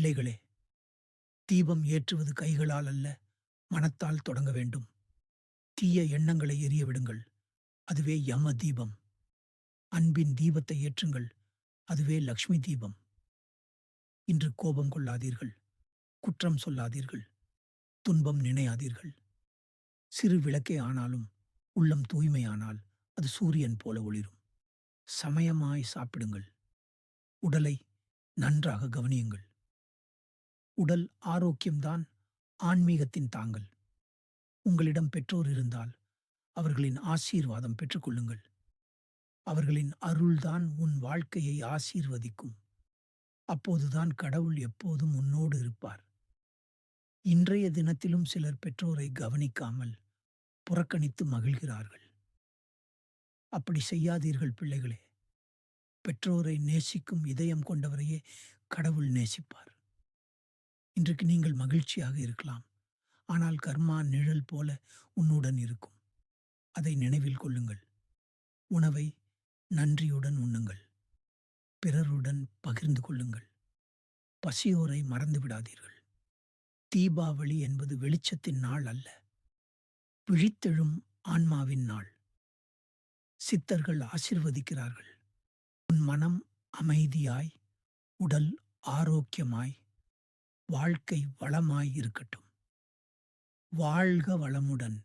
பிள்ளைகளே, தீபம் ஏற்றுவது கைகளால் அல்ல, மனத்தால் தொடங்க வேண்டும். தீய எண்ணங்களை எரிய விடுங்கள். அதுவே யம தீபம். அன்பின் தீபத்தை ஏற்றுங்கள். அதுவே லக்ஷ்மி தீபம். இன்று கோபம் கொள்ளாதீர்கள். குற்றம் சொல்லாதீர்கள். துன்பம் நினையாதீர்கள். சிறு விளக்கே ஆனாலும் உள்ளம் தூய்மையானால் அது சூரியன் போல ஒளிரும். சமயமாய் சாப்பிடுங்கள். உடலை நன்றாக கவனியுங்கள். உடல் ஆரோக்கியம்தான் ஆன்மீகத்தின் தாங்கல். உங்களிடம் பெற்றோர் இருந்தால் அவர்களின் ஆசீர்வாதம் பெற்றுக்கொள்ளுங்கள். அவர்களின் அருள்தான் உன் வாழ்க்கையை ஆசீர்வதிக்கும். அப்போதுதான் கடவுள் எப்போதும் உன்னோடு இருப்பார். இன்றைய தினத்திலும் சிலர் பெற்றோரை கவனிக்காமல் புறக்கணித்து மகிழ்கிறார்கள். அப்படி செய்யாதீர்கள் பிள்ளைகளே. பெற்றோரை நேசிக்கும் இதயம் கொண்டவரையே கடவுள் நேசிப்பார். இன்றைக்கு நீங்கள் மகிழ்ச்சியாக இருக்கலாம். ஆனால் கர்மா நிழல் போல உன்னுடன் இருக்கும். அதை நினைவில் கொள்ளுங்கள். உணவை நன்றியுடன் உண்ணுங்கள். பிறருடன் பகிர்ந்து கொள்ளுங்கள். பசியோரை மறந்து விடாதீர்கள். தீபாவளி என்பது வெளிச்சத்தின் நாள் அல்ல, விழித்தெழும் ஆன்மாவின் நாள். சித்தர்கள் ஆசிர்வதிக்கிறார்கள். உன் மனம் அமைதியாய், உடல் ஆரோக்கியமாய், வாழ்க்கை வளமாய் இருக்கட்டும். வாழ்க வளமுடன்.